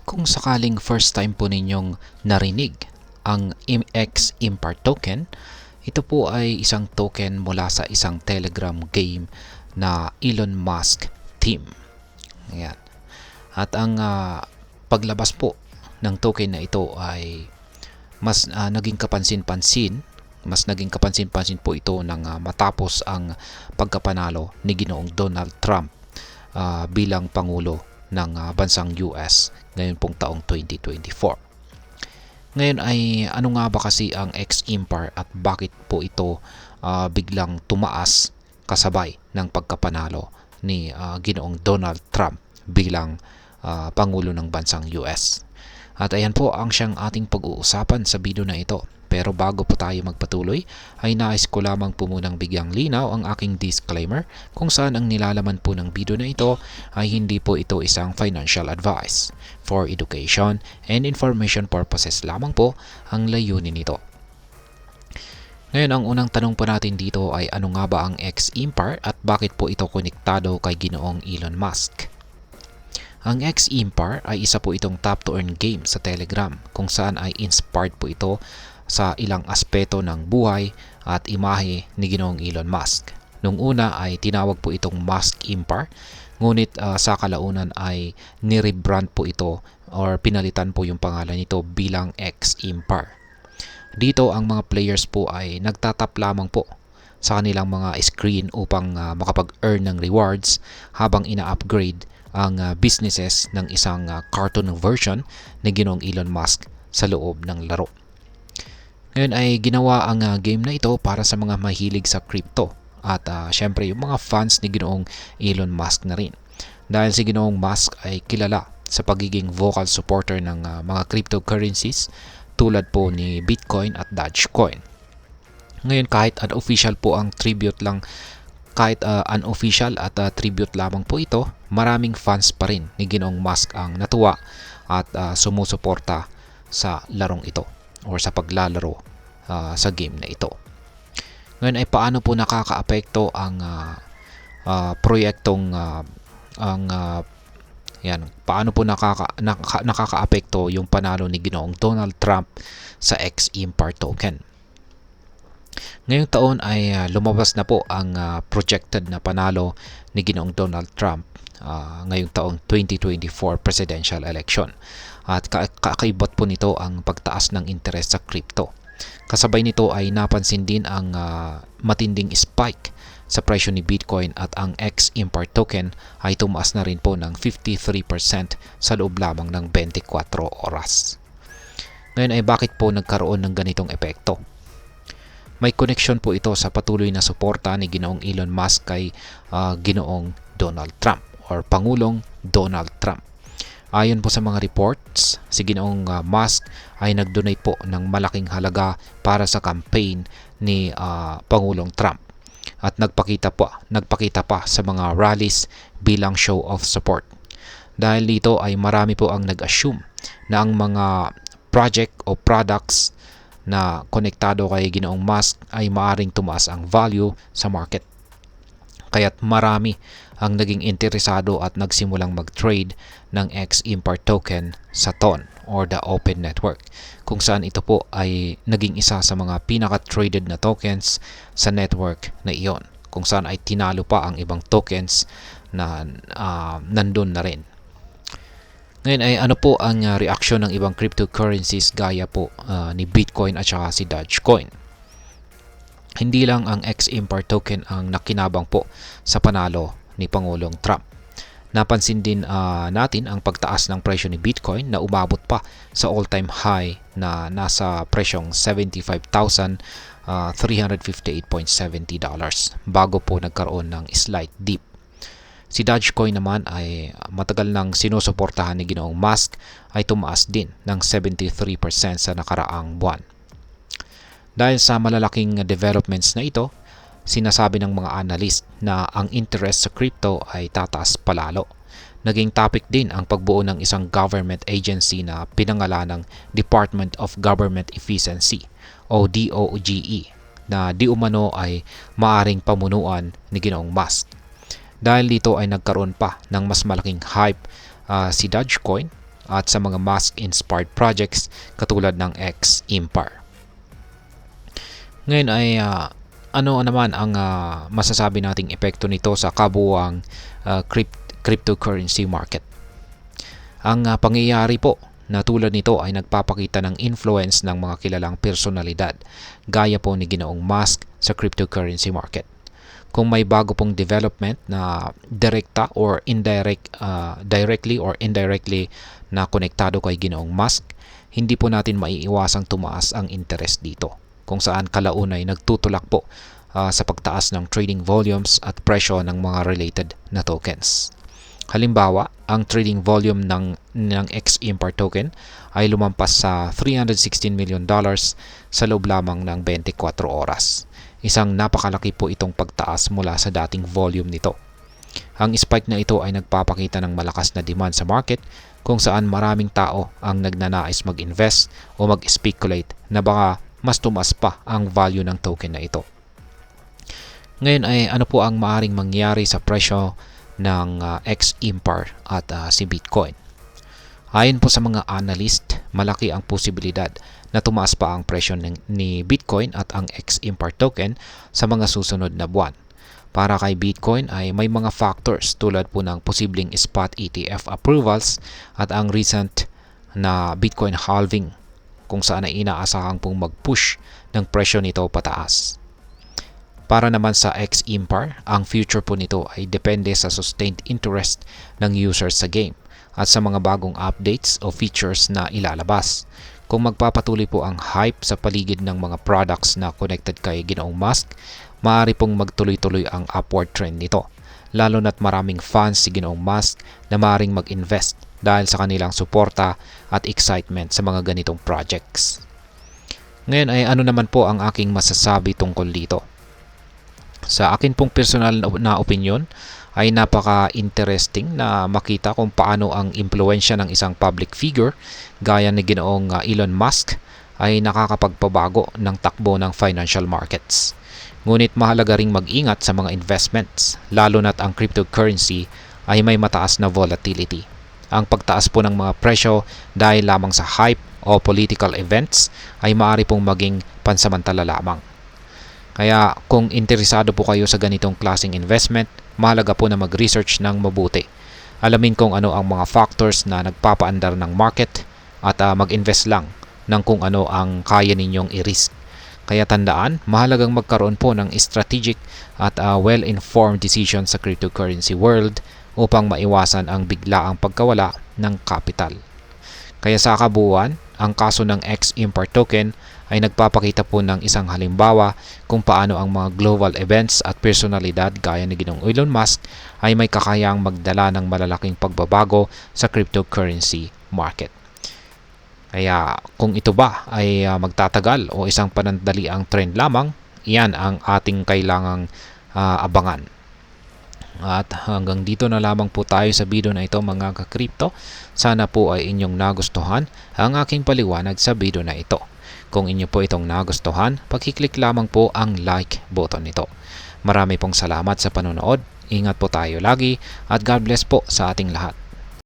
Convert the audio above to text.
Kung sakaling first time po ninyong narinig ang X-Impart token, ito po ay isang token mula sa isang Telegram game na Elon Musk team. Ayan. At ang paglabas po ng token na ito ay mas naging kapansin-pansin po ito nang matapos ang pagkapanalo ni Ginoong Donald Trump bilang Pangulo ng bansang US ngayon pong taong 2024. Ngayon ay ano nga ba kasi ang X-Impart at bakit po ito biglang tumaas kasabay ng pagkapanalo ni Ginoong Donald Trump bilang Pangulo ng bansang US. At ayan po ang siyang ating pag-uusapan sa video na ito. Pero bago po tayo magpatuloy, ay nais ko lamang po munang bigyang linaw ang aking disclaimer kung saan ang nilalaman po ng video na ito ay hindi po ito isang financial advice. For education and information purposes lamang po ang layunin nito. Ngayon, ang unang tanong po natin dito ay ano nga ba ang X-Impart at bakit po ito konektado kay Ginoong Elon Musk? Ang X-Impart ay isa po itong tap-to-earn game sa Telegram kung saan ay inspired po ito sa ilang aspeto ng buhay at imahe ni Ginoong Elon Musk. Nung una ay tinawag po itong Musk-Impart, ngunit sa kalaunan ay nirebrand po ito or pinalitan po yung pangalan nito bilang X-Impart. Dito ang mga players po ay nagtatap lamang po sa kanilang mga screen upang makapag-earn ng rewards habang ina-upgrade ang businesses ng isang cartoon version ni Ginoong Elon Musk sa loob ng laro. Ngayon ay ginawa ang game na ito para sa mga mahilig sa crypto at syempre yung mga fans ni Ginoong Elon Musk na rin. Dahil si Ginoong Musk ay kilala sa pagiging vocal supporter ng mga cryptocurrencies tulad po ni Bitcoin at Dogecoin. Ngayon kahit unofficial po ang tribute lang unofficial at tribute lamang po ito, maraming fans pa rin ni Ginoong Musk ang natuwa at sumusuporta sa larong ito or sa paglalaro sa game na ito. Ngayon ay paano po nakakaapekto ang proyektong paano po nakakaapekto yung panalo ni Ginoong Donald Trump sa X-Impart token? Ngayong taon ay lumabas na po ang projected na panalo ni Ginoong Donald Trump ngayong taong 2024 presidential election. At kakaibat po nito ang pagtaas ng interes sa crypto. Kasabay nito ay napansin din ang matinding spike sa presyo ni Bitcoin at ang X-Impart token ay tumaas na rin po ng 53% sa loob lamang ng 24 oras. Ngayon ay bakit po nagkaroon ng ganitong epekto? May connection po ito sa patuloy na suporta ni Ginoong Elon Musk kay Ginoong Donald Trump or Pangulong Donald Trump. Ayon po sa mga reports, si Ginoong Musk ay nag-donate po ng malaking halaga para sa campaign ni Pangulong Trump at nagpakita pa sa mga rallies bilang show of support. Dahil dito ay marami po ang nag-assume na ang mga project o products na konektado kay Ginoong Musk ay maaring tumaas ang value sa market. Kaya't marami ang naging interesado at nagsimulang mag-trade ng X-Impart token sa TON or the Open Network, kung saan ito po ay naging isa sa mga pinaka-traded na tokens sa network na iyon, kung saan ay tinalo pa ang ibang tokens na nandun na rin. Ngayon ay ano po ang reaksyon ng ibang cryptocurrencies gaya po ni Bitcoin at saka si Dogecoin? Hindi lang ang X-Impart token ang nakinabang po sa panalo ni Pangulong Trump. Napansin din natin ang pagtaas ng presyo ni Bitcoin na umabot pa sa all-time high na nasa presyong $75,358.70 bago po nagkaroon ng slight dip. Si Dogecoin naman ay matagal nang sinusuportahan ni Ginoong Musk ay tumaas din ng 73% sa nakaraang buwan. Dahil sa malalaking developments na ito, sinasabi ng mga analyst na ang interest sa crypto ay tataas palalo. Naging topic din ang pagbuo ng isang government agency na pinangalanang Department of Government Efficiency o DOGE na di umano ay maaring pamunuan ni Ginoong Musk. Dahil dito ay nagkaroon pa ng mas malaking hype si Dogecoin at sa mga Musk-inspired projects katulad ng X-Impar. Ngayon ay ano naman ang masasabi nating epekto nito sa kabuuang cryptocurrency market. Ang pangyayari po na tulad nito ay nagpapakita ng influence ng mga kilalang personalidad gaya po ni Ginoong Musk sa cryptocurrency market. Kung may bago pong development na directly or indirectly na konektado kay Ginoong Musk, hindi po natin maiiwasang tumaas ang interest dito, kung saan kalaunay nagtutulak po sa pagtaas ng trading volumes at presyo ng mga related na tokens. Halimbawa, ang trading volume ng X-Impar token ay lumampas sa $316 million sa loob lamang ng 24 oras. Isang napakalaki po itong pagtaas mula sa dating volume nito. Ang spike na ito ay nagpapakita ng malakas na demand sa market kung saan maraming tao ang nagnanais mag-invest o mag-speculate na baka mas tumaas pa ang value ng token na ito. Ngayon ay ano po ang maaaring mangyari sa presyo ng X-Impar at si Bitcoin. Ayon po sa mga analyst, malaki ang posibilidad na tumaas pa ang presyo ni Bitcoin at ang X-Impar token sa mga susunod na buwan. Para kay Bitcoin ay may mga factors tulad po ng posibleng spot ETF approvals at ang recent na Bitcoin halving kung saan ay inaasahang pong mag-push ng presyo nito pataas. Para naman sa X-Impar, ang future po nito ay depende sa sustained interest ng users sa game at sa mga bagong updates o features na ilalabas. Kung magpapatuloy po ang hype sa paligid ng mga products na connected kay Ginoong Musk, maaari pong magtuloy-tuloy ang upward trend nito, lalo na't maraming fans si Ginoong Musk na maaaring mag-invest dahil sa kanilang suporta at excitement sa mga ganitong projects. Ngayon ay ano naman po ang aking masasabi tungkol dito? Sa akin pong personal na opinion ay napaka-interesting na makita kung paano ang impluensya ng isang public figure gaya ni Ginoong Elon Musk ay nakakapagpabago ng takbo ng financial markets. Ngunit mahalaga ring mag-ingat sa mga investments, lalo na't ang cryptocurrency ay may mataas na volatility. Ang pagtaas po ng mga presyo dahil lamang sa hype o political events ay maaari pong maging pansamantala lamang. Kaya kung interesado po kayo sa ganitong klaseng investment, mahalaga po na mag-research ng mabuti. Alamin kung ano ang mga factors na nagpapaandar ng market at mag-invest lang ng kung ano ang kaya ninyong i-risk. Kaya tandaan, mahalagang magkaroon po ng strategic at well-informed decision sa cryptocurrency world upang maiwasan ang biglaang pagkawala ng capital. Kaya sa kabuuan, ang kaso ng X-Impar token ay nagpapakita po ng isang halimbawa kung paano ang mga global events at personalidad gaya ni Ginoong Elon Musk ay may kakayang magdala ng malalaking pagbabago sa cryptocurrency market. Kaya kung ito ba ay magtatagal o isang panandaliang trend lamang, iyan ang ating kailangang abangan. At hanggang dito na lamang po tayo sa video na ito mga ka-crypto. Sana po ay inyong nagustuhan ang aking paliwanag sa video na ito. Kung inyo po itong nagustuhan, pakiclick lamang po ang like button nito. Marami pong salamat sa panonood. Ingat po tayo lagi at God bless po sa ating lahat.